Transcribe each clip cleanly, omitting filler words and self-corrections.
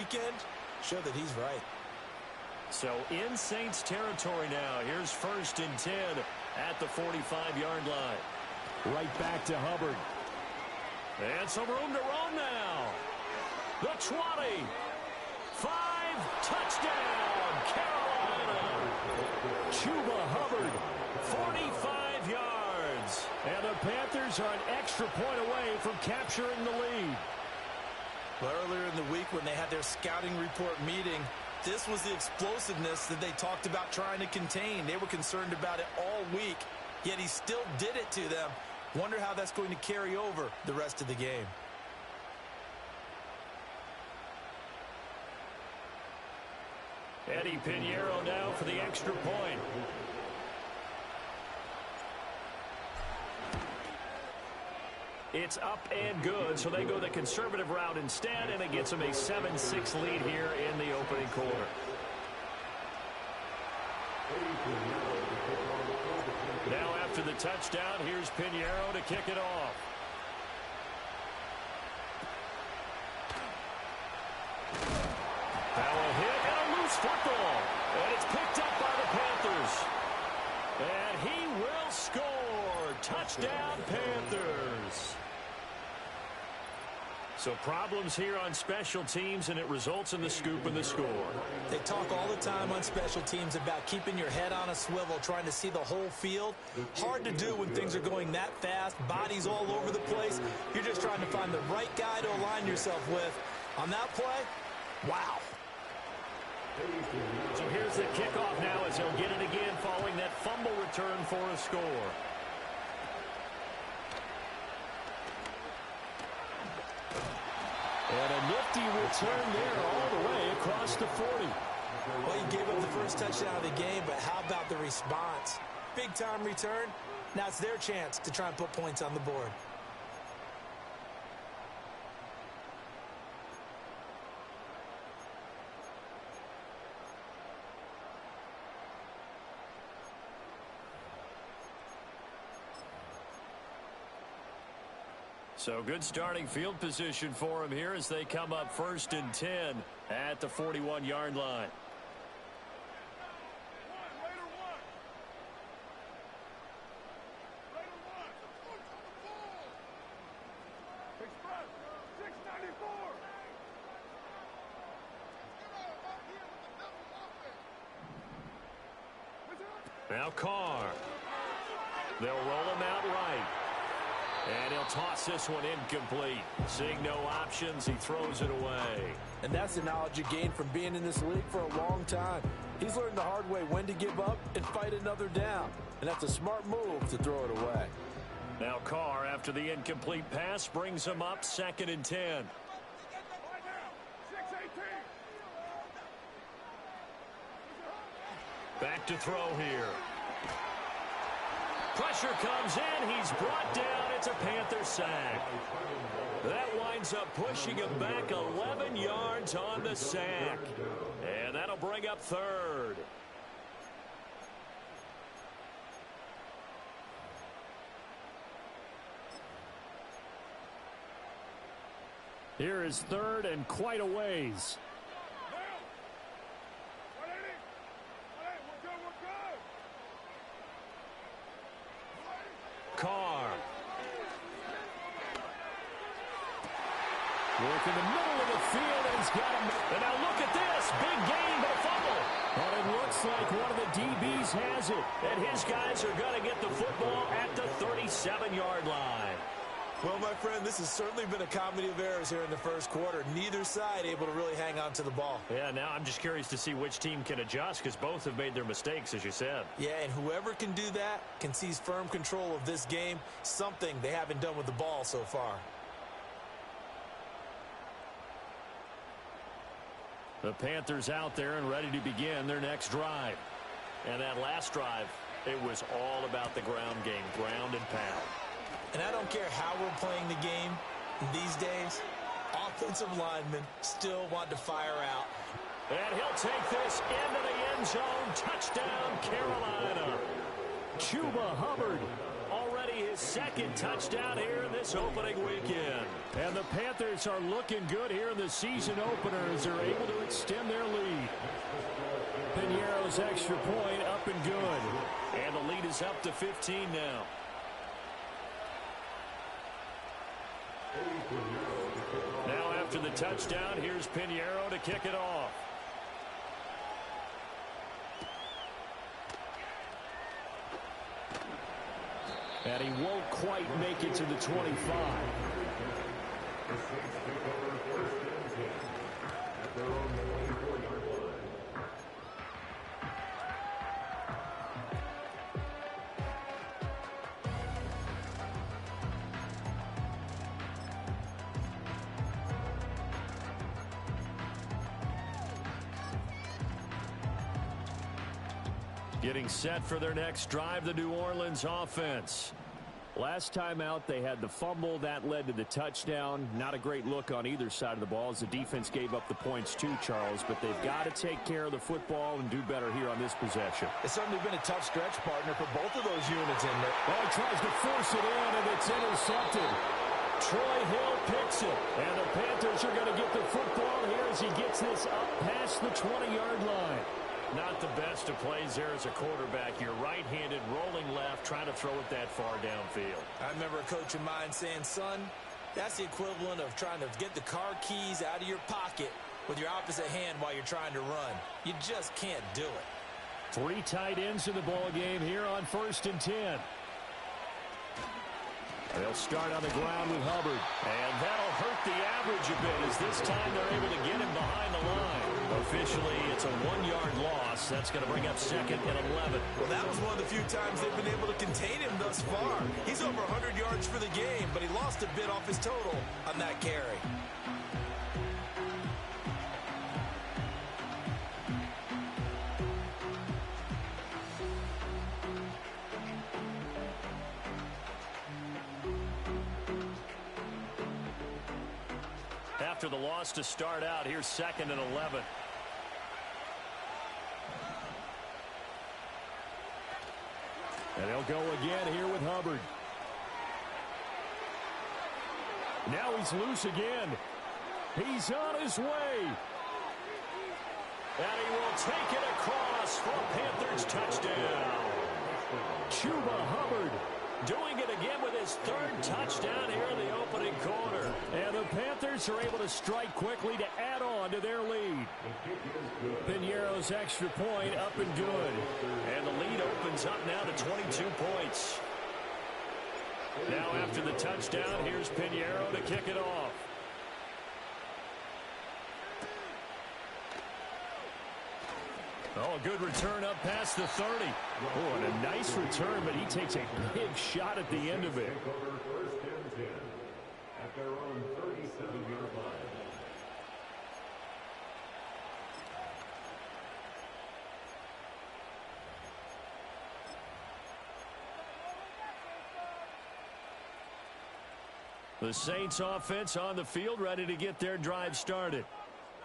weekend showed that he's right. So in Saints territory now. Here's 1st and 10 at the 45-yard line. Right back to Hubbard. And some room to roam now. The 20. 5, touchdown, Carolina. Chuba Hubbard. 45 yards. And the Panthers are an extra point away from capturing the lead. Well, earlier in the week when they had their scouting report meeting, this was the explosiveness that they talked about trying to contain. They were concerned about it all week, yet he still did it to them. Wonder how that's going to carry over the rest of the game. Eddie Pinheiro now for the extra point. It's up and good, so they go the conservative route instead, and it gets them a 7-6 lead here in the opening quarter. Now after the touchdown, here's Pinheiro to kick it off. Now a hit and a loose football, and it's picked up by the Panthers. And he will score. Touchdown, Panthers. So problems here on special teams, and it results in the scoop and the score. They talk all the time on special teams about keeping your head on a swivel, trying to see the whole field. Hard to do when things are going that fast, bodies all over the place. You're just trying to find the right guy to align yourself with. On that play, wow. So here's the kickoff now as he'll get it again following that fumble return for a score. And a nifty return there all the way across the 40. Well, you gave up the first touchdown of the game, but how about the response? Big-time return. Now it's their chance to try and put points on the board. So good starting field position for him here as they come up 1st and 10 at the 41-yard line. Now Carr. They'll roll him out right. And he'll toss this one incomplete. Seeing no options, he throws it away. And that's the knowledge you gain from being in this league for a long time. He's learned the hard way when to give up and fight another down. And that's a smart move to throw it away. Now Carr, after the incomplete pass, brings him up 2nd and 10. Back to throw here. Pressure comes in. He's brought down. It's a Panther sack. That winds up pushing him back 11 yards on the sack. And that'll bring up 3rd. Here is 3rd and quite a ways. Carr. Work in the middle of the field, and he's got him. And now look at this. Big gain, but a fumble. And it looks like one of the DBs has it. And his guys are going to get the football at the 37-yard line. Well, my friend, this has certainly been a comedy of errors here in the first quarter. Neither side able to really hang on to the ball. Yeah, now I'm just curious to see which team can adjust because both have made their mistakes, as you said. Yeah, and whoever can do that can seize firm control of this game, something they haven't done with the ball so far. The Panthers out there and ready to begin their next drive. And that last drive, it was all about the ground game, ground and pound. And I don't care how we're playing the game these days, offensive linemen still want to fire out. And he'll take this into the end zone. Touchdown, Carolina. Chuba Hubbard. Already his his second touchdown here in this opening weekend. And the Panthers are looking good here in the season opener as they're able to extend their lead. Piñeiro's extra point up and good. And the lead is up to 15 now. Now after the touchdown, here's Piñeiro to kick it off. And he won't quite make it to the 25. Getting set for their next drive, the New Orleans offense. Last time out, they had the fumble. That led to the touchdown. Not a great look on either side of the ball as the defense gave up the points too, Charles. But they've got to take care of the football and do better here on this possession. It's certainly been a tough stretch, partner, for both of those units in there. Oh, he tries to force it in, and it's intercepted. Troy Hill picks it. And the Panthers are going to get the football here as he gets this up past the 20-yard line. Not the best of plays there as a quarterback. You're right-handed, rolling left, trying to throw it that far downfield. I remember a coach of mine saying, son, that's the equivalent of trying to get the car keys out of your pocket with your opposite hand while you're trying to run. You just can't do it. 3 tight ends in the ball game here on 1st and 10. They'll start on the ground with Hubbard. And that'll hurt the average a bit as this time they're able to get him behind the line. Officially, it's a 1-yard loss. That's going to bring up 2nd and 11. Well, that was one of the few times they've been able to contain him thus far. He's over 100 yards for the game, but he lost a bit off his total on that carry. After the loss to start out, here's 2nd and 11. And they'll go again here with Hubbard. Now he's loose again. He's on his way. And he will take it across for a Panthers touchdown. Chuba Hubbard doing it again with his 3rd touchdown here in the opening quarter. And the Panthers are able to strike quickly to add on to their lead. Piñeiro's extra point up and good. And the lead opens up now to 22 points. Now after the touchdown, here's Piñeiro to kick it off. Oh, a good return up past the 30. Oh, and a nice return, but he takes a big shot at the end of it. At their own 37-yard line. The Saints offense on the field, ready to get their drive started.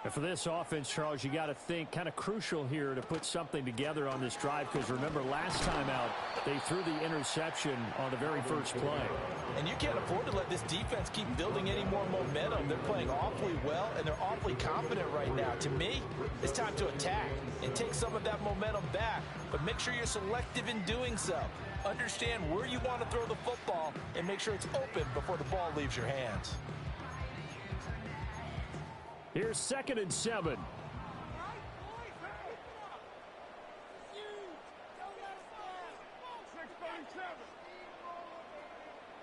And for this offense, Charles, you got to think kind of crucial here to put something together on this drive because remember last time out they threw the interception on the very first play. And you can't afford to let this defense keep building any more momentum. They're playing awfully well and they're awfully confident right now. To me, it's time to attack and take some of that momentum back, but make sure you're selective in doing so. Understand where you want to throw the football and make sure it's open before the ball leaves your hands. Here's 2nd and 7.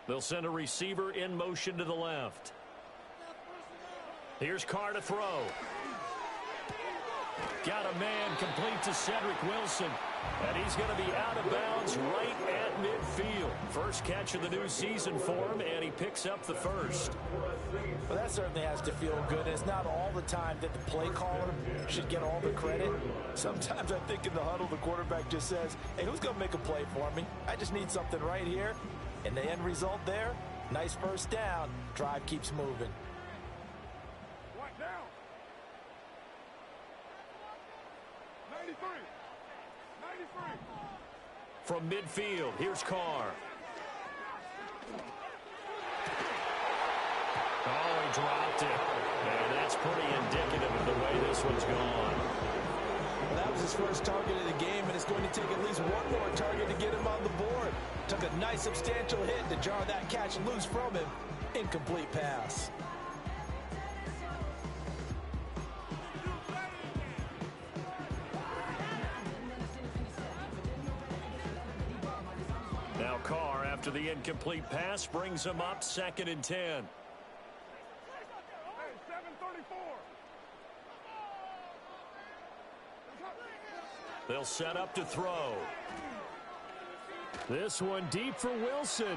They'll send a receiver in motion to the left. Here's Carr to throw. Got a man complete to Cedric Wilson. And he's going to be out of bounds right at midfield. First catch of the new season for him, and he picks up the first. Well, that certainly has to feel good. It's not all the time that the play caller should get all the credit. Sometimes I think in the huddle, the quarterback just says, hey, who's going to make a play for me? I just need something right here. And the end result there, nice first down. Drive keeps moving. What down? 93. 93. From midfield, here's Carr. this one's gone. Well, that was his first target of the game, and it's going to take at least one more target to get him on the board. Took a nice substantial hit to jar that catch loose from him. Incomplete pass. Now Carr, after the incomplete pass, brings him up 2nd and 10. Hey, 734. They'll set up to throw. This one deep for Wilson.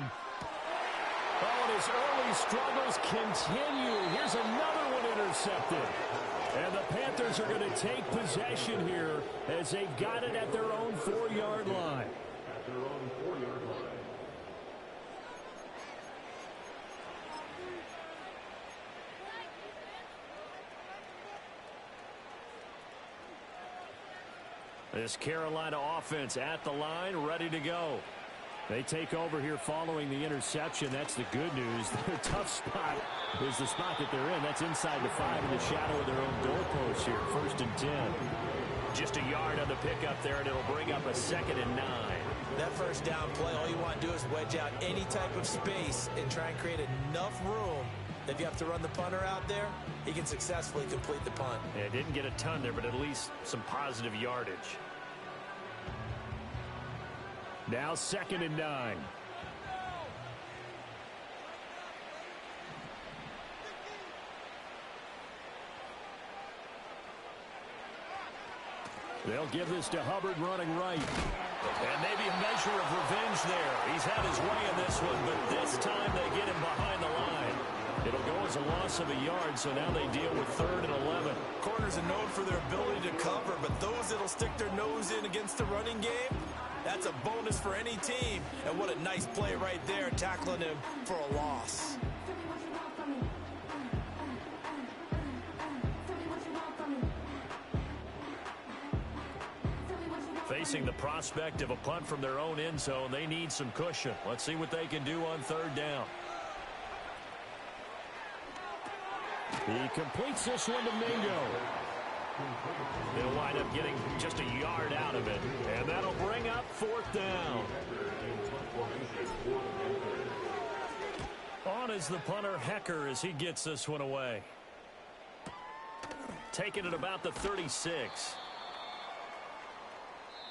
Oh, and his early struggles continue. Here's another one intercepted. And the Panthers are going to take possession here as they've got it at their own 4-yard line. At their own 4-yard line. This Carolina offense at the line, ready to go. They take over here following the interception. That's the good news. Their tough spot is the spot that they're in. That's inside the 5 in the shadow of their own goalpost here. 1st and 10. Just a yard on the pickup there, and it'll bring up a 2nd and 9. That first down play, all you want to do is wedge out any type of space and try and create enough room that if you have to run the punter out there, he can successfully complete the punt. Yeah, didn't get a ton there, but at least some positive yardage. Now 2nd and 9. They'll give this to Hubbard running right. And maybe a measure of revenge there. He's had his way in this one, but this time they get him behind the line. It'll go as a loss of a yard, so now they deal with 3rd and 11. Corners are known for their ability to cover, but those that'll stick their nose in against the running game, that's a bonus for any team. And what a nice play right there, tackling him for a loss. Facing the prospect of a punt from their own end zone, they need some cushion. Let's see what they can do on 3rd down. He completes this one to Mingo. They'll wind up getting just a yard out of it, and that'll bring up 4th down. On is the punter, Hecker, as he gets this one away. Taking it about the 36.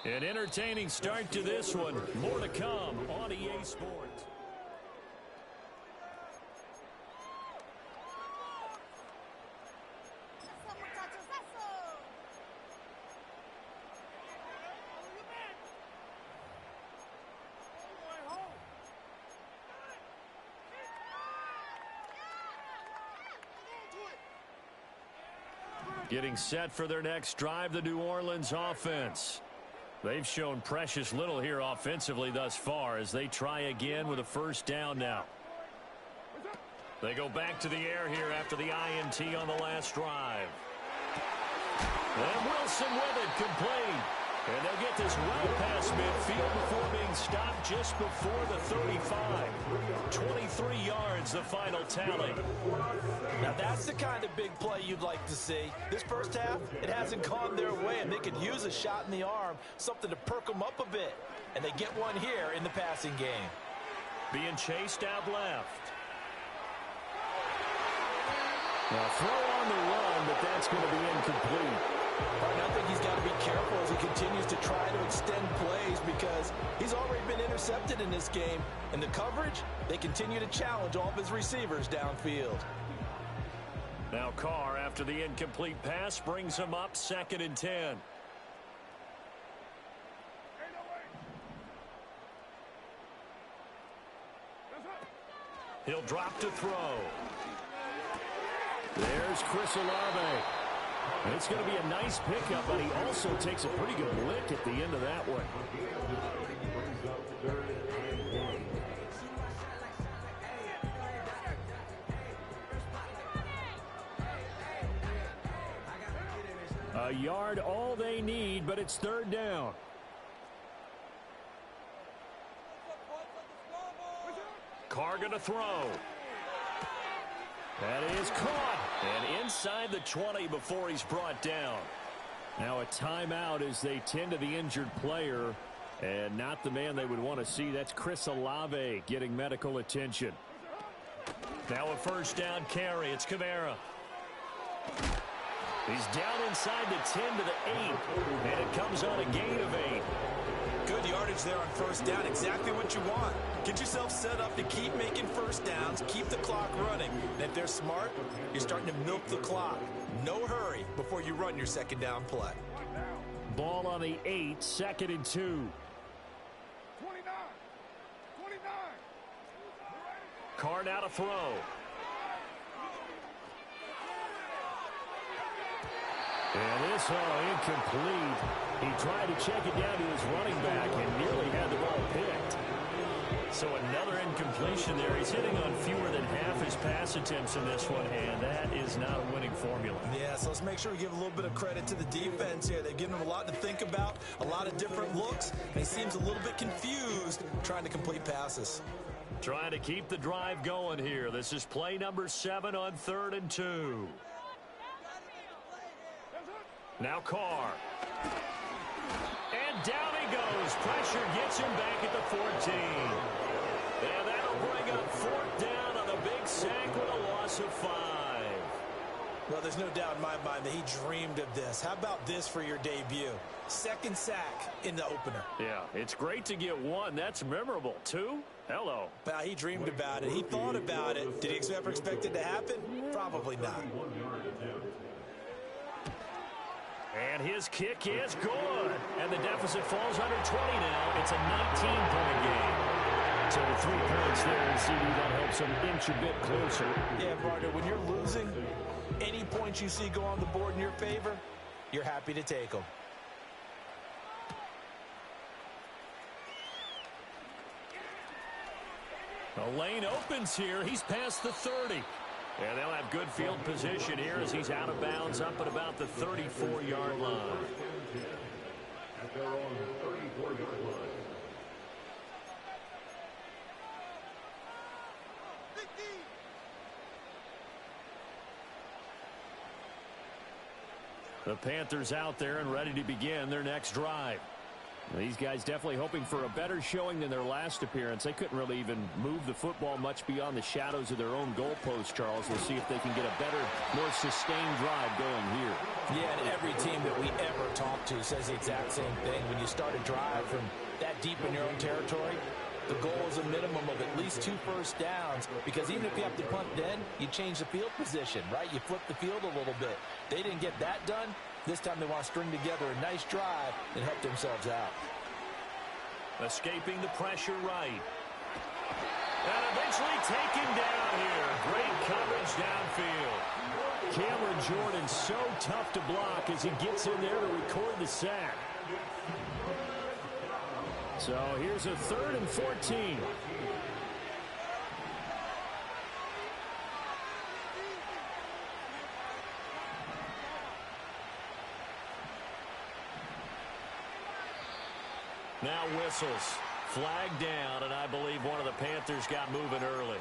An entertaining start to this one. More to come on EA Sports. Getting set for their next drive, the New Orleans offense. They've shown precious little here offensively thus far as they try again with a 1st down now. They go back to the air here after the INT on the last drive. And Wilson with it, complete. And they'll get this right past midfield before being stopped just before the 35. 23 yards, the final tally. Now that's the kind of big play you'd like to see. This first half, it hasn't gone their way, and they could use a shot in the arm, something to perk them up a bit. And they get one here in the passing game. Being chased out left. Now throw on the run, but that's going to be incomplete. I think he's got to be careful as he continues to try to extend plays because he's already been intercepted in this game. In the coverage, they continue to challenge all of his receivers downfield. Now Carr, after the incomplete pass, brings him up 2nd and 10. He'll drop to throw. There's Chris Olave. And it's going to be a nice pickup, but he also takes a pretty good lick at the end of that one. A yard, all they need, but it's 3rd down. Carr going to throw. That is caught. And inside the 20 before he's brought down. Now a timeout as they tend to the injured player, and not the man they would want to see. That's Chris Olave getting medical attention. Now a first down carry. It's Kamara. He's down inside the 10 to the 8, and it comes on a gain of 8. Good yardage there on first down. Exactly what you want. Get yourself set up to keep making first downs, keep the clock running. And if they're smart, you're starting to milk the clock. No hurry before you run your second down play. Ball on the 8, 2nd and 2. 29. Carr now to throw. And this incomplete. He tried to check it down to his running back and nearly had the ball picked. So another incompletion there. He's hitting on fewer than half his pass attempts in this one, and that is not a winning formula. Yeah, so let's make sure we give a little bit of credit to the defense here. They've given him a lot to think about, a lot of different looks, and he seems a little bit confused trying to complete passes. Trying to keep the drive going here. This is play number 7 on 3rd and 2. Now Carr. And down he goes. Pressure gets him back at the 14. And that'll bring up 4th down on a big sack with a loss of 5. Well, there's no doubt in my mind that he dreamed of this. How about this for your debut? 2nd sack in the opener. Yeah, it's great to get 1. That's memorable. 2? Hello. Well, he dreamed about it. He thought about it. Did he ever expect it to happen? Probably not. And his kick is good. And the deficit falls under 20 now. It's a 19-point game. So the 3 points there, and CD, that helps him inch a bit closer. Yeah, Varner, when you're losing, any points you see go on the board in your favor, you're happy to take them. The lane opens here. He's past the 30. And they'll have good field position here as he's out of bounds up at about the 34-yard line. At their own 34-yard line. The Panthers out there and ready to begin their next drive. These guys definitely hoping for a better showing than their last appearance. They couldn't really even move the football much beyond the shadows of their own goalpost, Charles. We'll see if they can get a better, more sustained drive going here. Yeah, and every team that we ever talk to says the exact same thing. When you start a drive from that deep in your own territory, the goal is a minimum of at least 2 first downs, because even if you have to punt then, you change the field position, right? You flip the field a little bit. They didn't get that done. This time they want to string together a nice drive and help themselves out. Escaping the pressure right. And eventually taken down here. Great coverage downfield. Cameron Jordan so tough to block as he gets in there to record the sack. So here's a 3rd and 14. Now whistles. Flag down, and I believe one of the Panthers got moving early.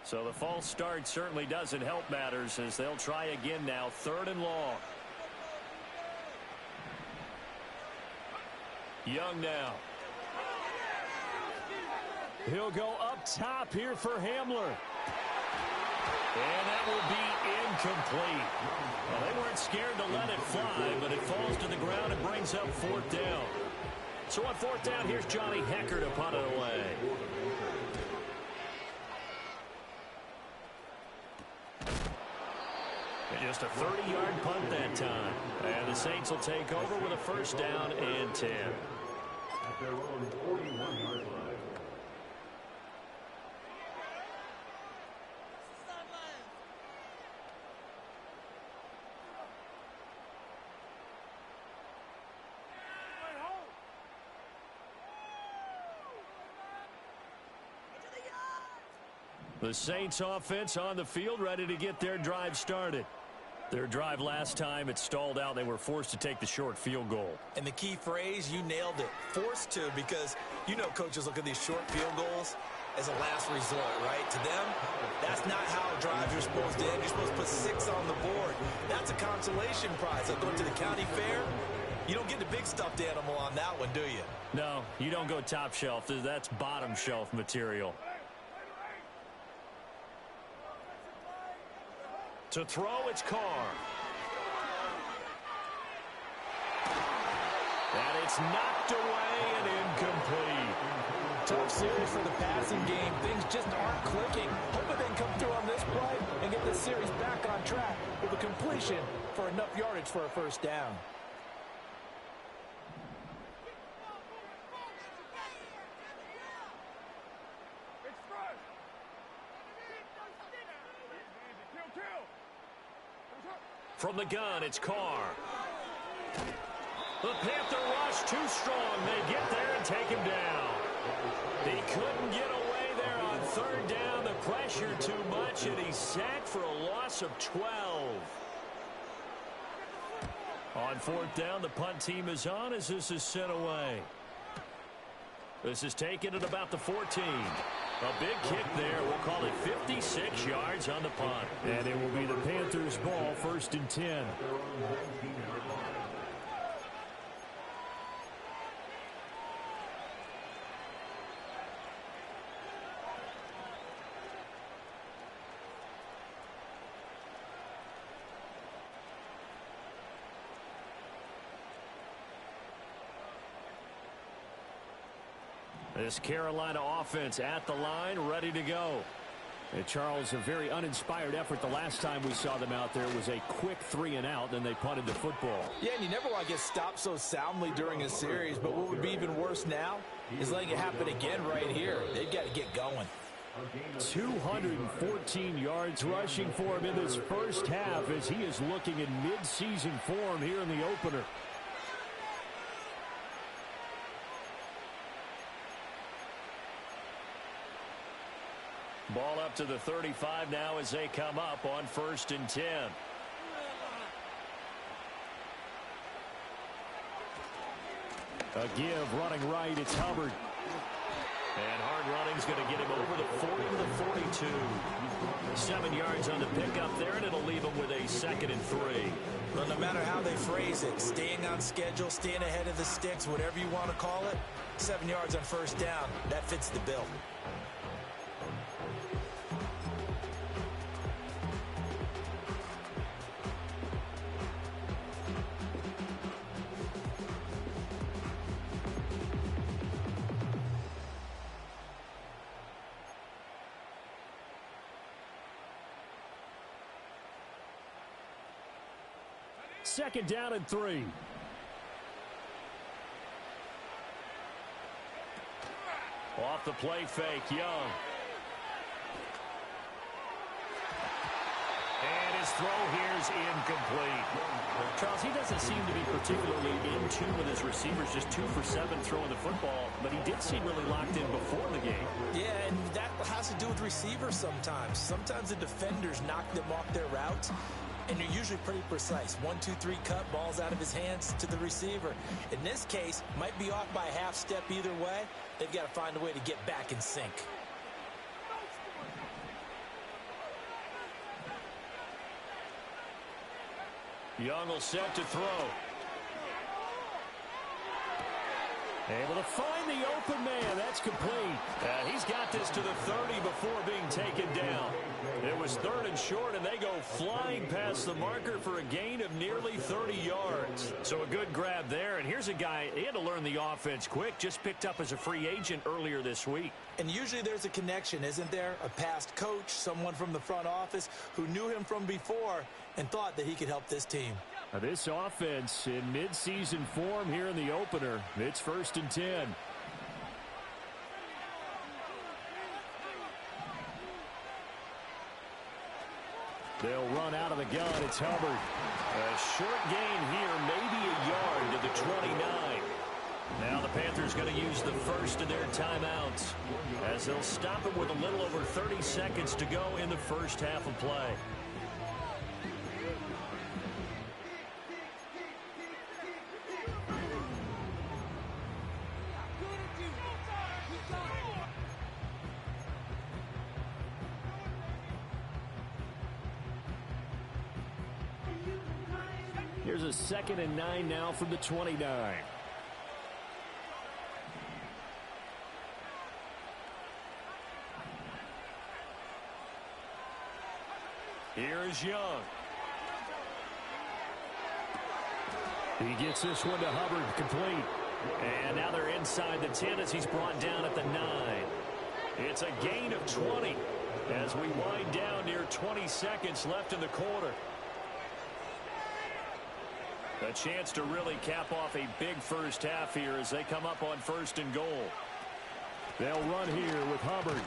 So the false start certainly doesn't help matters as they'll try again now. 3rd and long. Young now. He'll go up top here for Hamler. And that will be incomplete. Well, they weren't scared to let it fly, but it falls to the ground and brings up 4th down. So on 4th down, here's Johnny Hecker to punt it away. Just a 30-yard punt that time. And the Saints will take over with a first down and 10. At their own 41-yard line. The Saints offense on the field, ready to get their drive started. Their drive last time, it stalled out. They were forced to take the short field goal. And the key phrase, you nailed it, forced to, because you know coaches look at these short field goals as a last resort, right? To them, that's not how drives are supposed to end. You're supposed to put 6 on the board. That's a consolation prize. Like going to the county fair, you don't get the big stuffed animal on that one, do you? No, you don't go top shelf. That's bottom shelf material. To throw, it's Carr. And it's knocked away and incomplete. Tough series for the passing game. Things just aren't clicking. Hoping they can come through on this play and get the series back on track with a completion for enough yardage for a first down. From the gun, it's Carr. The Panther rush too strong. They get there and take him down. He couldn't get away there on third down. The pressure too much, and he's sacked for a loss of 12. On fourth down, the punt team is on as this is sent away. This is taken at about the 14. A big kick there. We'll call it 56 yards on the punt. And it will be the Panthers' ball, 1st and 10. This Carolina offense at the line, ready to go. And Charles, a very uninspired effort the last time we saw them out there. It was a quick 3-and-out, then they punted the football. Yeah, and you never want to get stopped so soundly during a series, but what would be even worse now is letting it happen again right here. They've got to get going. 214 yards rushing for him in this first half as he is looking in mid-season form here in the opener. Ball up to the 35 now as they come up on 1st and 10. A give, running right, it's Hubbard. And hard running's going to get him over the 40 to the 42. 7 yards on the pickup there, and it'll leave him with a 2nd and 3. Well, no matter how they phrase it, staying on schedule, staying ahead of the sticks, whatever you want to call it, 7 yards on first down, that fits the bill. Second down and 3. Off the play fake, Young. And his throw here's incomplete. Charles, he doesn't seem to be particularly in tune with his receivers, just 2 for 7 throwing the football, but he did seem really locked in before the game. Yeah, and that has to do with receivers sometimes. Sometimes the defenders knock them off their routes, and you're usually pretty precise. 1, 2, 3 cut, balls out of his hands to the receiver. In this case, might be off by a half step either way. They've got to find a way to get back in sync. Young will set to throw. Able to find the open man. That's complete. He's got this to the 30 before being taken down. It was 3rd and short, and they go flying past the marker for a gain of nearly 30 yards. So a good grab there. And here's a guy, he had to learn the offense quick, just picked up as a free agent earlier this week. And usually there's a connection, isn't there? A past coach, someone from the front office who knew him from before and thought that he could help this team. This offense in mid-season form here in the opener. It's 1st and 10. They'll run out of the gun. It's Hubbard. A short gain here, maybe a yard to the 29. Now the Panthers going to use the first of their timeouts as they'll stop it with a little over 30 seconds to go in the first half of play. Here's a 2nd and 9 now from the 29. Here's Young. He gets this one to Hubbard, complete. And now they're inside the 10 as he's brought down at the 9. It's a gain of 20 as we wind down near 20 seconds left in the quarter. A chance to really cap off a big first half here as they come up on 1st and goal. They'll run here with Hubbard.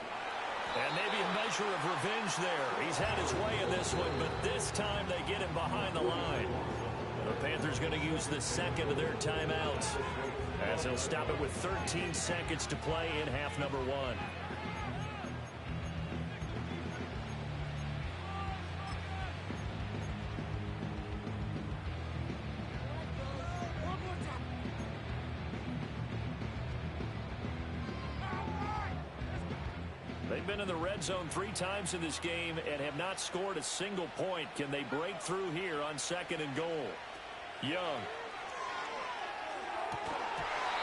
And maybe a measure of revenge there. He's had his way in this one, but this time they get him behind the line. The Panthers going to use the 2nd of their timeouts as they'll stop it with 13 seconds to play in half number 1. They've been in the red zone 3 times in this game and have not scored a single point. Can they break through here on 2nd and goal? Young.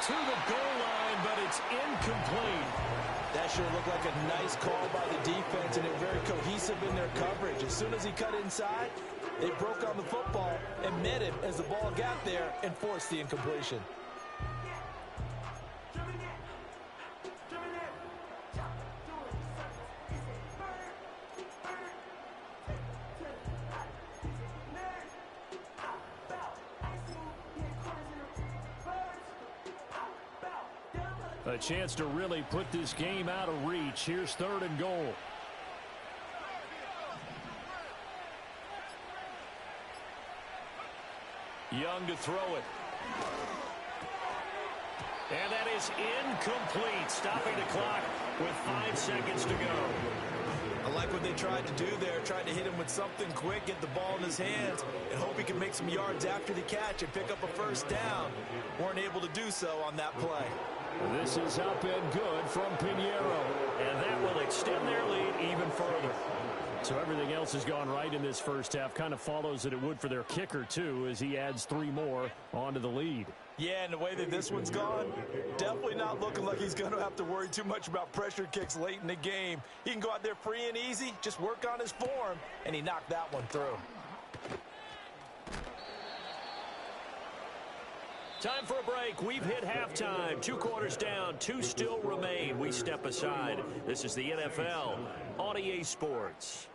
To the goal line, but it's incomplete. That sure looked like a nice call by the defense, and they're very cohesive in their coverage. As soon as he cut inside, they broke on the football and met him as the ball got there and forced the incompletion. A chance to really put this game out of reach. Here's 3rd and goal. Young to throw it. And that is incomplete, stopping the clock with 5 seconds to go. I like what they tried to do there, tried to hit him with something quick, get the ball in his hands, and hope he could make some yards after the catch and pick up a 1st down. Weren't able to do so on that play. This is up and good from Pinheiro, and that will extend their lead even further. So everything else has gone right in this first half. Kind of follows that it would for their kicker, too, as he adds 3 more onto the lead. Yeah, and the way that this one's gone, definitely not looking like he's going to have to worry too much about pressure kicks late in the game. He can go out there free and easy, just work on his form, and he knocked that one through. Time for a break. We've hit halftime. 2 quarters down. 2 still remain. We step aside. This is the NFL on EA Sports.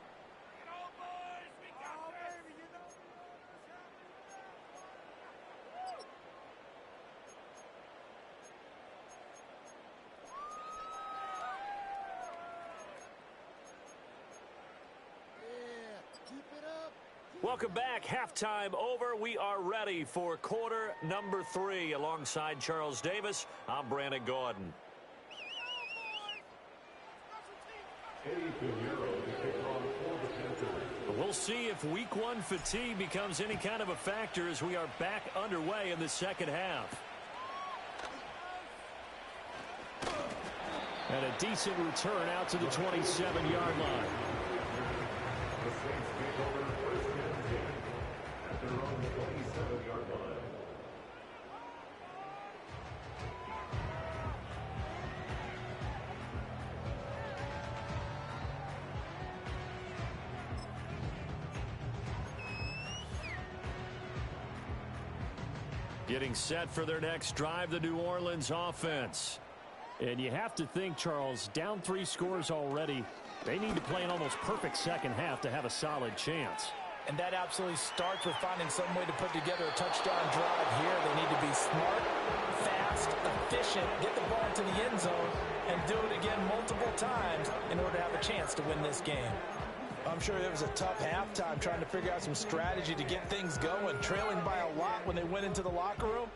Welcome back. Halftime over. We are ready for quarter number 3. Alongside Charles Davis, I'm Brandon Gordon. We'll see if week 1 fatigue becomes any kind of a factor as we are back underway in the second half. And a decent return out to the 27-yard line. The Saints take over 1st and 10 at their own 27-yard line. Getting set for their next drive, the New Orleans offense. And you have to think, Charles, down 3 scores already. They need to play an almost perfect second half to have a solid chance. And that absolutely starts with finding some way to put together a touchdown drive here. They need to be smart, fast, efficient, get the ball into the end zone, and do it again multiple times in order to have a chance to win this game. I'm sure it was a tough halftime trying to figure out some strategy to get things going, trailing by a lot when they went into the locker room.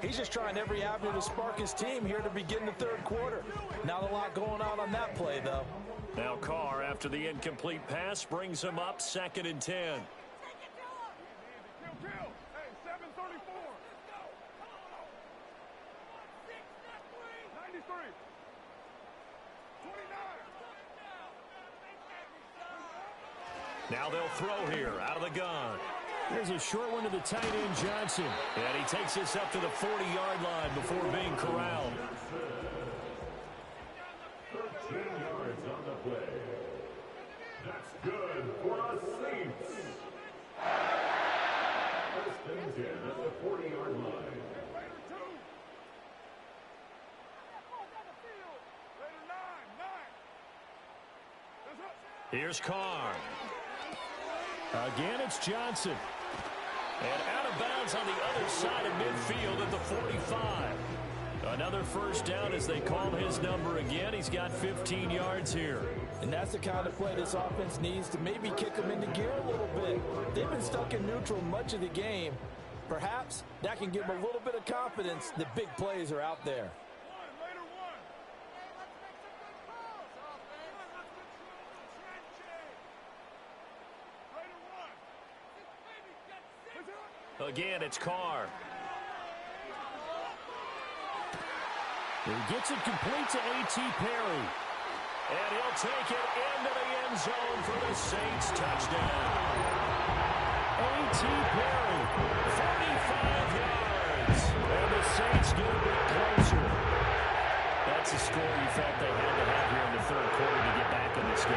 He's just trying every avenue to spark his team here to begin the third quarter. Not a lot going on that play, though. Now Carr, after the incomplete pass, brings him up 2nd and 10. Hey, 734. 93. 29. Now they'll throw here out of the gun. There's a short one to the tight end, Johnson. And he takes this up to the 40-yard line before being corralled. 13 yards on the play. That's good for the Saints. First and 10 at the 40-yard line. Here's Carr. Again, it's Johnson. And out of bounds on the other side of midfield at the 45. Another first down as they call his number again. He's got 15 yards here. And that's the kind of play this offense needs to maybe kick them into gear a little bit. They've been stuck in neutral much of the game. Perhaps that can give them a little bit of confidence that big plays are out there. Again, it's Carr. He gets it complete to A.T. Perry. And he'll take it into the end zone for the Saints touchdown. A.T. Perry, 45 yards. and the Saints get a bit closer. That's a score you felt they had to have here in the third quarter to get back in this game.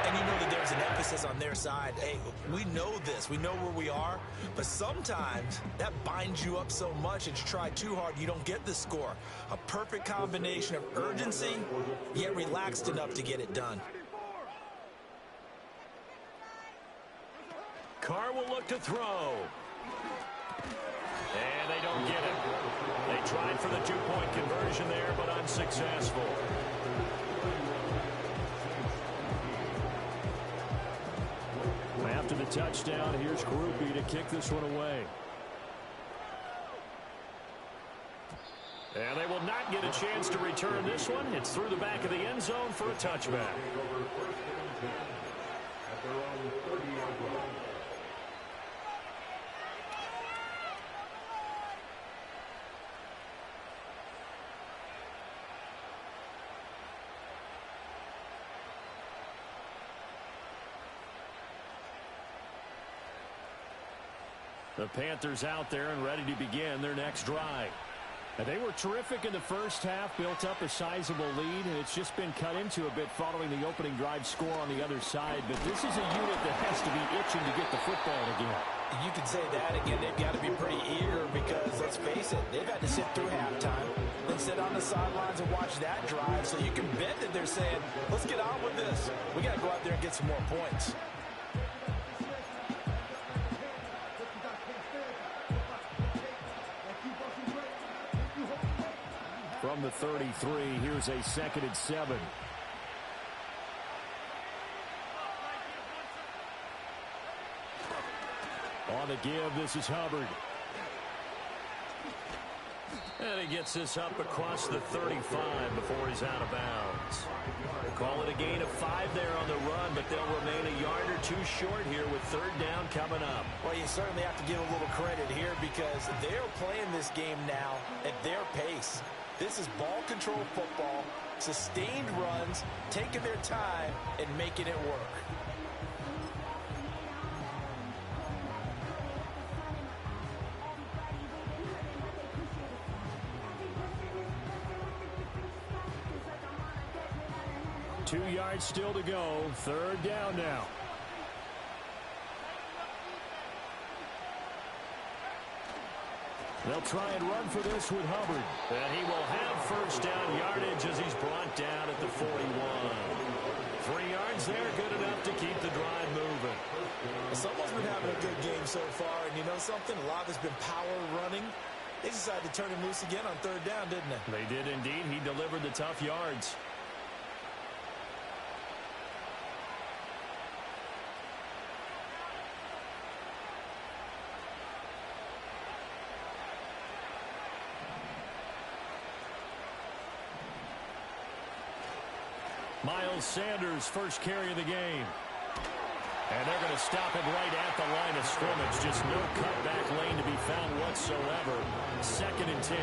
And you know that there's an emphasis on their side. Hey, we know this. We know where we are. But sometimes that binds you up so much that you try too hard, you don't get the score. A perfect combination of urgency, yet relaxed enough to get it done. Carr will look to throw. And they don't get it. They tried for the two-point conversion there, but unsuccessful. After the touchdown, here's Groupie to kick this one away. And they will not get a chance to return this one. It's through the back of the end zone for a touchback. The Panthers out there and ready to begin their next drive. And they were terrific in the first half, built up a sizable lead, and it's just been cut into a bit following the opening drive score on the other side. But this is a unit that has to be itching to get the football again. You can say that again. They've got to be pretty eager because, let's face it, they've had to sit through halftime, then sit on the sidelines and watch that drive. So you can bet that they're saying, let's get on with this. We got to go out there and get some more points. From the 33, here's a 2nd and 7. On the give, this is Hubbard. And he gets this up across the 35 before he's out of bounds. Call it a gain of 5 there on the run, but they'll remain a yard or two short here with third down coming up. Well, you certainly have to give a little credit here because they're playing this game now at their pace. This is ball control football, sustained runs, taking their time, and making it work. Two yards still to go. Third down now. They'll try and run for this with Hubbard. And he will have first down yardage as he's brought down at the 41. 3 yards there, good enough to keep the drive moving. Someone's been having a good game so far, and you know something? A lot has been power running. They decided to turn him loose again on third down, didn't they? They did indeed. He delivered the tough yards. Miles Sanders, first carry of the game. And they're going to stop him right at the line of scrimmage. Just no cutback lane to be found whatsoever. 2nd and 10.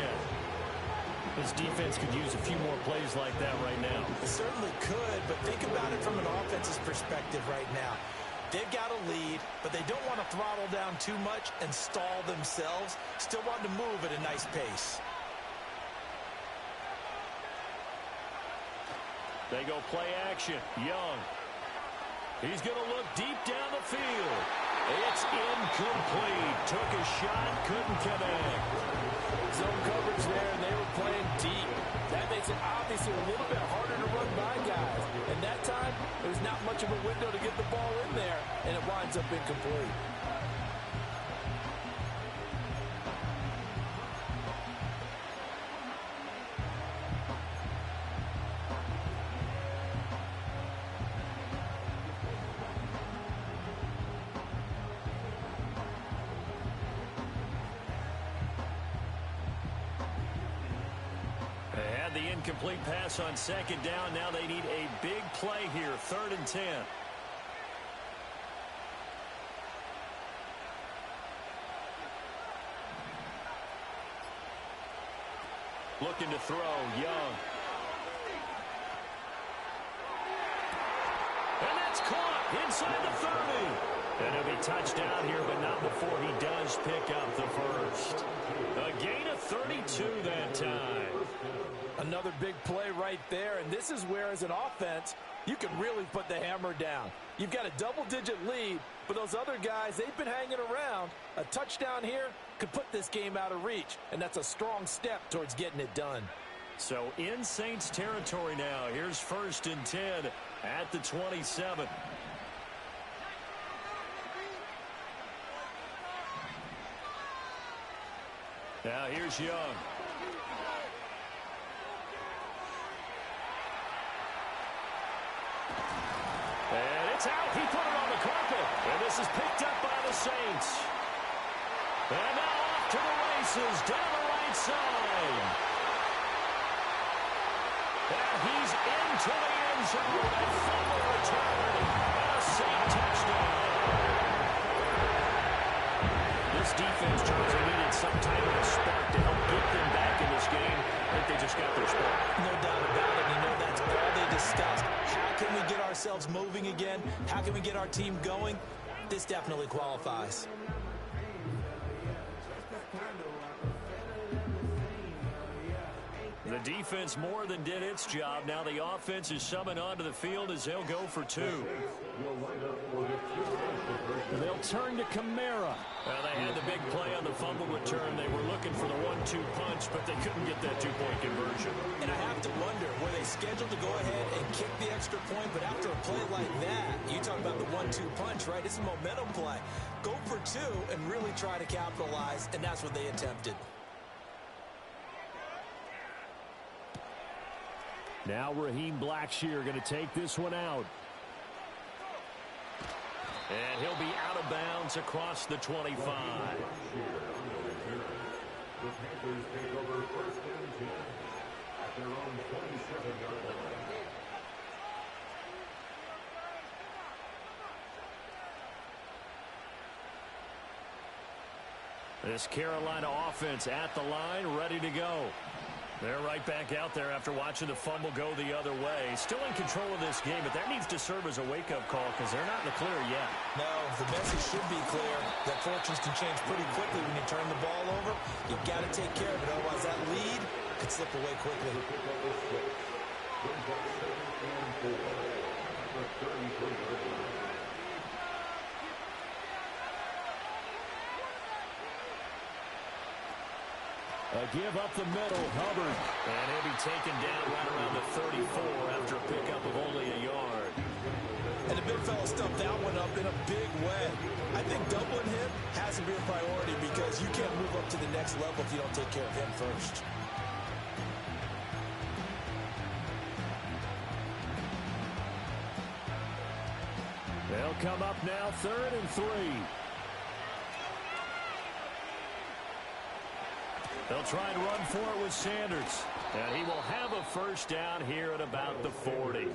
This defense could use a few more plays like that right now. It certainly could, but think about it from an offense's perspective right now. They've got a lead, but they don't want to throttle down too much and stall themselves. Still want to move at a nice pace. They go play action. Young. He's going to look deep down the field. It's incomplete. Took a shot, couldn't connect. Zone coverage there, and they were playing deep. That makes it obviously a little bit harder to run by guys. And that time, there's not much of a window to get the ball in there, and it winds up incomplete. They had the incomplete pass on 2nd down. Now they need a big play here. 3rd and 10. Looking to throw. Young. And that's caught inside the 30. And he'll be touched down here, but not before he does pick up the first. A gain of 32 that time. Another big play right there, and this is where, as an offense, you can really put the hammer down. You've got a double-digit lead, but those other guys, they've been hanging around. A touchdown here could put this game out of reach, and that's a strong step towards getting it done. So in Saints territory now. Here's 1st and 10 at the 27. Now here's Young. And it's out. He put it on the carpet. And this is picked up by the Saints. And now off to the races down the right side. And he's into the end zone. A fumble return. And a Saint touchdown. This defense, Charles, they needed some type of a spark to help get them back in this game. I think they just got their spark. No doubt about it. You know, that's all they discussed. How can we get ourselves moving again? How can we get our team going? This definitely qualifies. The defense more than did its job. Now the offense is summoned onto the field as they'll go for 2. And they'll turn to Kamara. Well, they had the big play on the fumble return. They were looking for the 1-2 punch, but they couldn't get that 2-point conversion. And I have to wonder, were they scheduled to go ahead and kick the extra point? But after a play like that, you talk about the 1-2 punch, right? It's a momentum play. Go for 2 and really try to capitalize, and that's what they attempted. Now Raheem Blackshear going to take this one out. And he'll be out of bounds across the 25. The Panthers take over 1st and 10 at their own 27-yard line. This Carolina offense at the line, ready to go. They're right back out there after watching the fumble go the other way. Still in control of this game, but that needs to serve as a wake-up call because they're not in the clear yet. No, the message should be clear that fortunes can change pretty quickly when you turn the ball over. You've got to take care of it, otherwise that lead could slip away quickly. A give up the middle, Hubbard. And he'll be taken down right around the 34 after a pickup of only a yard. And the big fella stuffed that one up in a big way. I think doubling him has to be a priority because you can't move up to the next level if you don't take care of him first. They'll come up now 3rd and 3. They'll try and run for it with Sanders. And he will have a first down here at about the 40.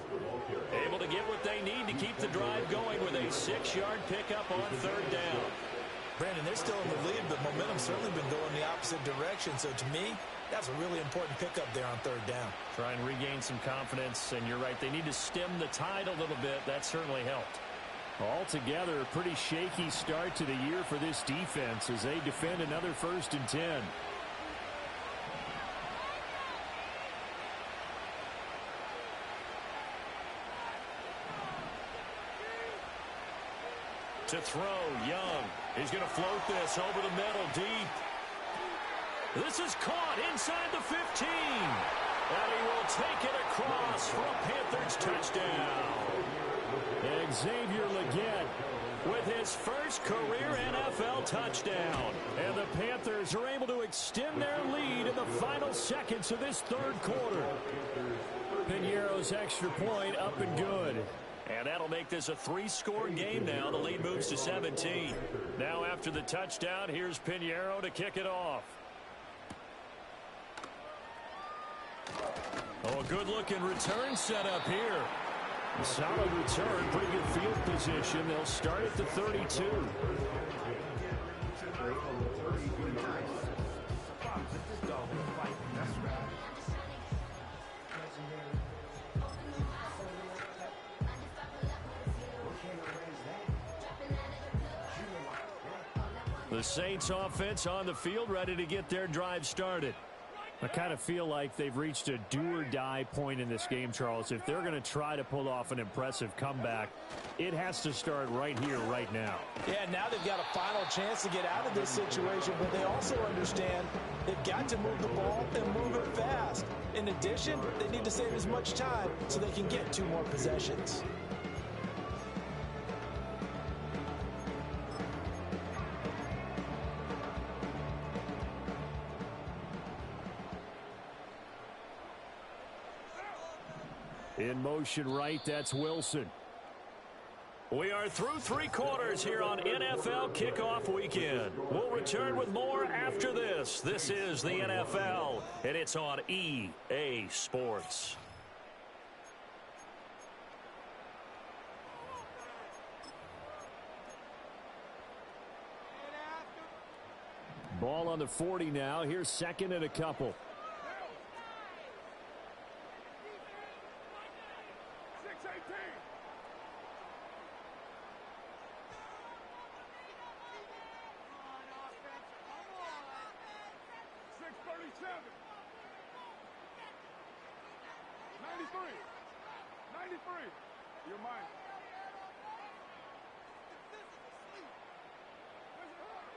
Able to get what they need to keep the drive going with a 6-yard pickup on third down. Brandon, they're still in the lead, but momentum's certainly been going the opposite direction. So to me, that's a really important pickup there on third down. Try and regain some confidence, and you're right, they need to stem the tide a little bit. That certainly helped. Altogether, a pretty shaky start to the year for this defense as they defend another 1st and 10. To throw, Young. He's going to float this over the middle, deep. This is caught inside the 15. And he will take it across for a Panthers touchdown. Xavier Legette with his first career NFL touchdown. And the Panthers are able to extend their lead in the final seconds of this third quarter. Piñeiro's extra point up and good. And that'll make this a 3-score game now. The lead moves to 17. Now after the touchdown, here's Piñeiro to kick it off. Oh, a good-looking return set up here. A solid return, pretty good field position. They'll start at the 32. The Saints offense on the field, ready to get their drive started. I kind of feel like they've reached a do-or-die point in this game, Charles. If they're going to try to pull off an impressive comeback, it has to start right here, right now. Yeah, now they've got a final chance to get out of this situation, but they also understand they've got to move the ball and move it fast. In addition, they need to save as much time so they can get 2 more possessions. In motion right, that's Wilson. We are through 3 quarters here on NFL Kickoff Weekend. We'll return with more after this. This is the NFL, and it's on EA Sports. Ball on the 40 now. Here's 2nd and a couple.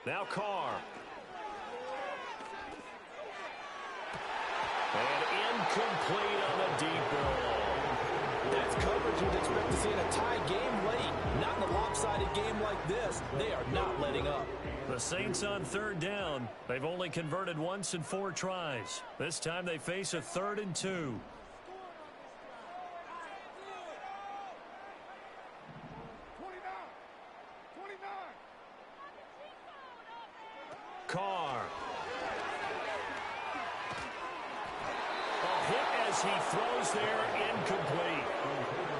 Now Carr. And incomplete on the deep ball. That's coverage you'd expect to see in a tie game late. Not in a lopsided game like this. They are not letting up. The Saints on third down. They've only converted once in 4 tries. This time they face a 3rd and 2. Carr. A hit as he throws there, incomplete.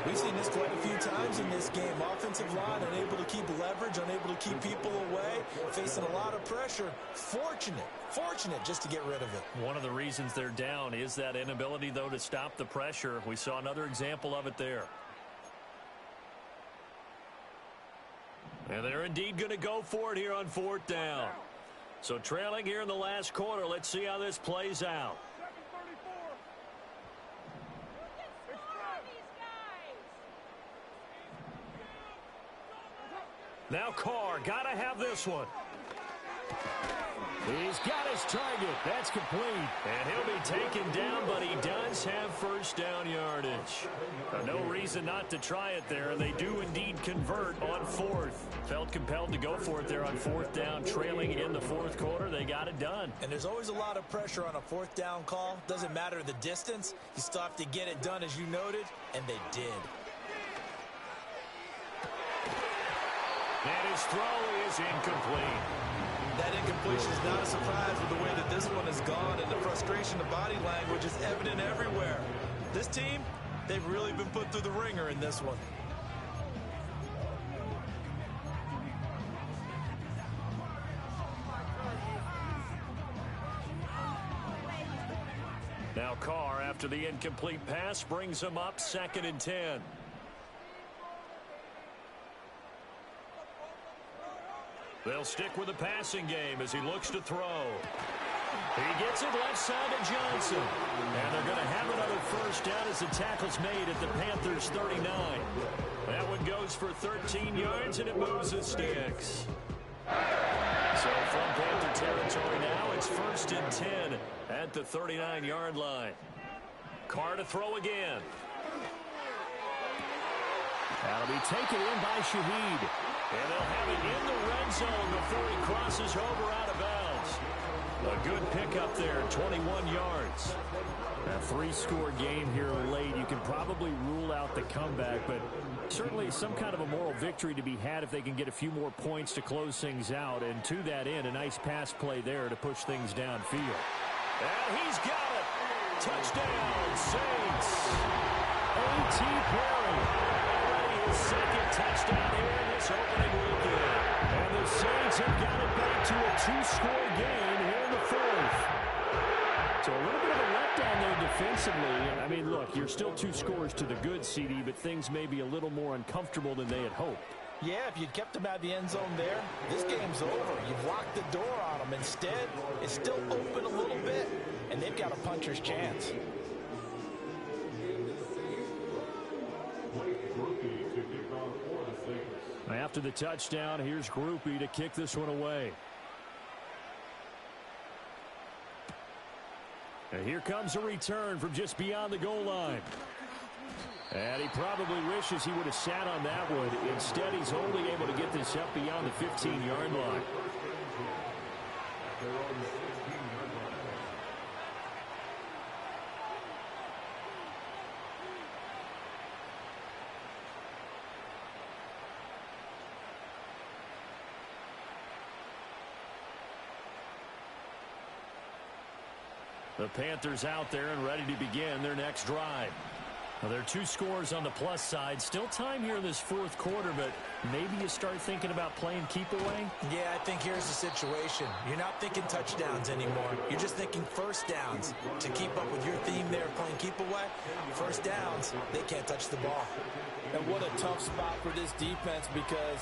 We've seen this quite a few times in this game. Offensive line unable to keep leverage, unable to keep people away, facing a lot of pressure. Fortunate just to get rid of it. One of the reasons they're down is that inability, though, to stop the pressure. We saw another example of it there. And they're indeed going to go for it here on 4th down. So trailing here in the last quarter, let's see how this plays out. Now Carr, got to have this one. He's got his target. That's complete. And he'll be taken down, but he does have first down yardage. No reason not to try it there, and they do indeed convert on 4th. Felt compelled to go for it there on 4th down, trailing in the 4th quarter. They got it done. And there's always a lot of pressure on a 4th down call. Doesn't matter the distance. You still have to get it done, as you noted, and they did. And his throw is incomplete. That incompletion is not a surprise with the way that this one has gone, and the frustration of body language is evident everywhere. This team, they've really been put through the ringer in this one. Now Carr, after the incomplete pass, brings him up 2nd and 10. They'll stick with the passing game as he looks to throw. He gets it left side to Johnson. And they're going to have another first down as the tackle's made at the Panthers' 39. That one goes for 13 yards, and it moves the sticks. So from Panther territory now, it's 1st and 10 at the 39-yard line. Carr to throw again. That'll be taken in by Shaheed. And they'll have it in the red zone before he crosses over out of bounds. A good pickup there, 21 yards. A 3-score game here late. You can probably rule out the comeback, but certainly some kind of a moral victory to be had if they can get a few more points to close things out. And to that end, a nice pass play there to push things downfield. And he's got it. Touchdown, Saints. A.T. Perry. Already his 2nd touchdown here in this opening weekend. And the Saints have got it back to a 2-score game here in the 4th. So a little bit of a letdown there defensively. I mean, look, you're still 2 scores to the good, CD, but things may be a little more uncomfortable than they had hoped. Yeah, if you'd kept them out of the end zone there, this game's over. You've locked the door on them. Instead, it's still open a little bit, and they've got a puncher's chance. After the touchdown, here's Groupie to kick this one away. And here comes a return from just beyond the goal line. And he probably wishes he would have sat on that one. Instead, he's only able to get this up beyond the 15-yard line. The Panthers out there and ready to begin their next drive. Well, there are 2 scores on the plus side. Still time here in this 4th quarter, but maybe you start thinking about playing keep away? Yeah, I think here's the situation. You're not thinking touchdowns anymore. You're just thinking first downs. To keep up with your theme there, playing keep away, first downs, they can't touch the ball. And what a tough spot for this defense because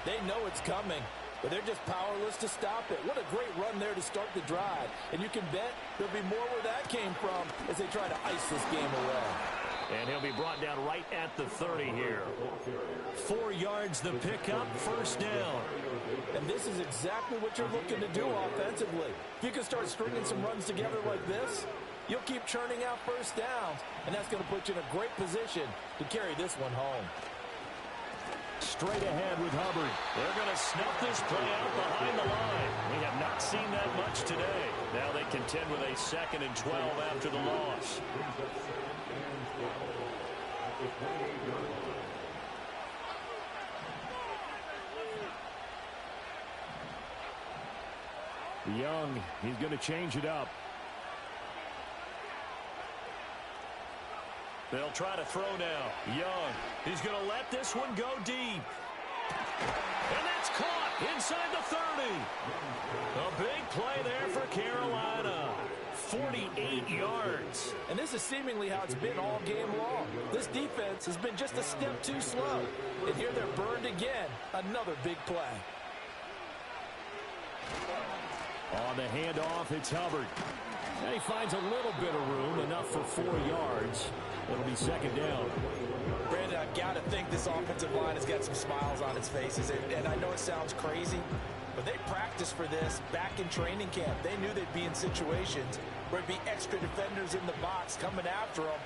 they know it's coming, but they're just powerless to stop it. What a great run there to start the drive. And you can bet there'll be more where that came from as they try to ice this game away. And he'll be brought down right at the 30 here. 4 yards the pickup, first down. And this is exactly what you're looking to do offensively. If you can start stringing some runs together like this, you'll keep churning out first downs, and that's going to put you in a great position to carry this one home. Straight ahead with Hubbard. They're going to snuff this play out behind the line. We have not seen that much today. Now they contend with a 2nd and 12 after the loss. Young, he's going to change it up. They'll try to throw now. Young, he's going to let this one go deep. And that's caught inside the 30. A big play there for Carolina. 48 yards. And this is seemingly how it's been all game long. This defense has been just a step too slow. And here they're burned again. Another big play. On the handoff, it's Hubbard. And he finds a little bit of room, enough for 4 yards. It'll be 2nd down. Brandon, I've got to think this offensive line has got some smiles on its faces. And I know it sounds crazy, but they practiced for this back in training camp. They knew they'd be in situations where it'd be extra defenders in the box coming after them,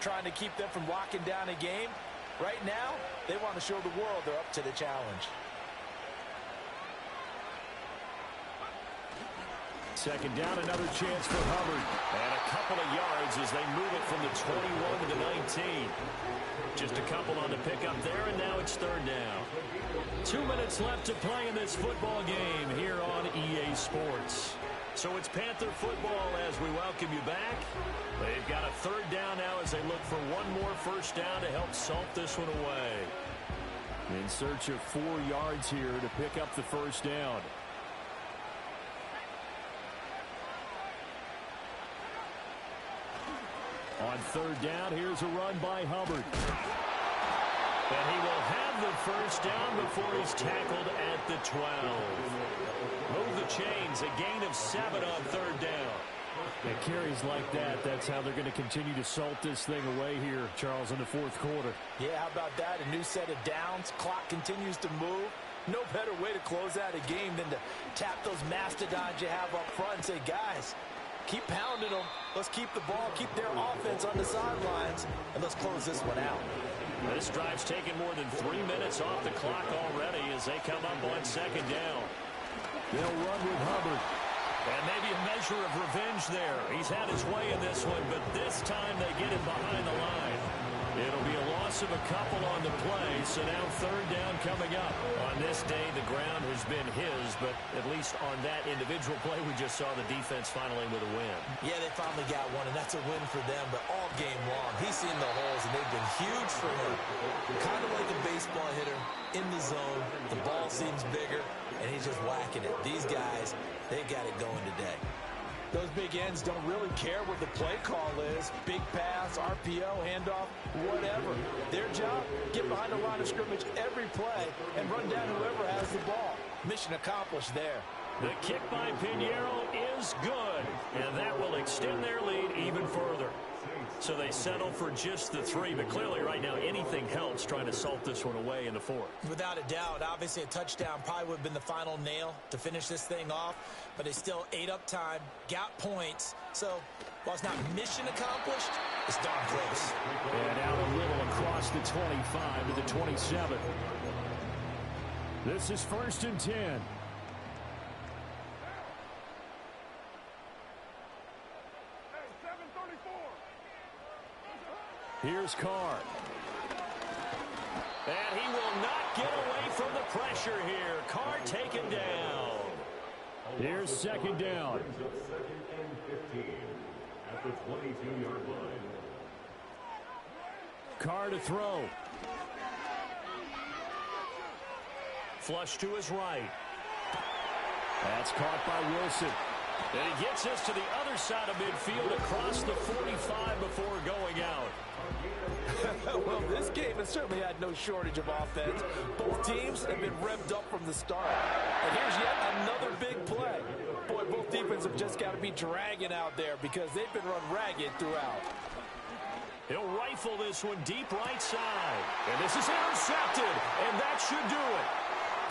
trying to keep them from locking down a game. Right now, they want to show the world they're up to the challenge. Second down, another chance for Hubbard. And a couple of yards as they move it from the 21 to the 19. Just a couple on the pickup there, and now it's third down. 2 minutes left to play in this football game here on EA Sports. So it's Panther football as we welcome you back. They've got a third down now as they look for one more first down to help salt this one away. In search of 4 yards here to pick up the first down. On third down, here's a run by Hubbard. And he will have the first down before he's tackled at the 12. Move the chains, a gain of 7 on third down. It carries like that. That's how they're going to continue to salt this thing away here, Charles, in the fourth quarter. Yeah, how about that? A new set of downs. Clock continues to move. No better way to close out a game than to tap those mastodons you have up front and say, guys, keep pounding them. Let's keep the ball, keep their offense on the sidelines, and let's close this one out. This drive's taken more than 3 minutes off the clock already as they come up on second down. They'll run with Hubbard. And maybe a measure of revenge there. He's had his way in this one, but this time they get him behind the line. It'll be a loss of a couple on the play, so now third down coming up. On this day, the ground has been his, but at least on that individual play, we just saw the defense finally with a win. Yeah, they finally got one, and that's a win for them, but all game long, he's seen the holes, and they've been huge for him. Kind of like a baseball hitter in the zone. The ball seems bigger, and he's just whacking it. These guys, they got it going today. Those big ends don't really care what the play call is. Big pass, RPO, handoff, whatever. Their job, get behind the line of scrimmage every play and run down whoever has the ball. Mission accomplished there. The kick by Pinheiro is good, and that will extend their lead even further. So they settle for just the 3, but clearly right now anything helps trying to salt this one away in the 4th. Without a doubt, obviously a touchdown probably would have been the final nail to finish this thing off, but they still ate up time, got points. So while it's not mission accomplished, it's darn close. And out a little across the 25 to the 27. This is 1st and 10. Here's Carr. And he will not get away from the pressure here. Carr taken down. Here's second down. Second and 15 at the 22-yard line. Carr to throw. Flush to his right. That's caught by Wilson. And he gets us to the other side of midfield across the 45 before going out. Well, this game has certainly had no shortage of offense. Both teams have been revved up from the start. And here's yet another big play. Boy, both defenses have just got to be dragging out there because they've been run ragged throughout. He'll rifle this one deep right side. And this is intercepted, and that should do it.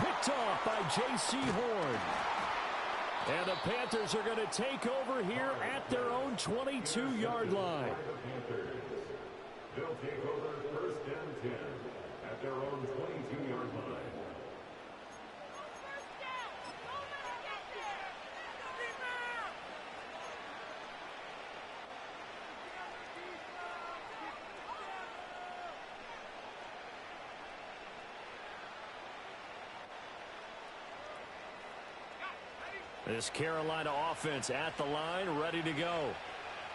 Picked off by J.C. Horn. And the Panthers are going to take over here at their own 22-yard line. They'll take over 1st and 10 at their own 22-yard line. This Carolina offense at the line, ready to go.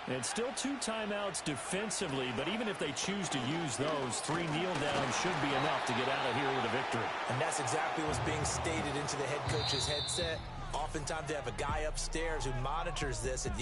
And still 2 timeouts defensively, but even if they choose to use those, 3 kneel downs should be enough to get out of here with a victory. And that's exactly what's being stated into the head coach's headset. Oftentimes they have a guy upstairs who monitors this, and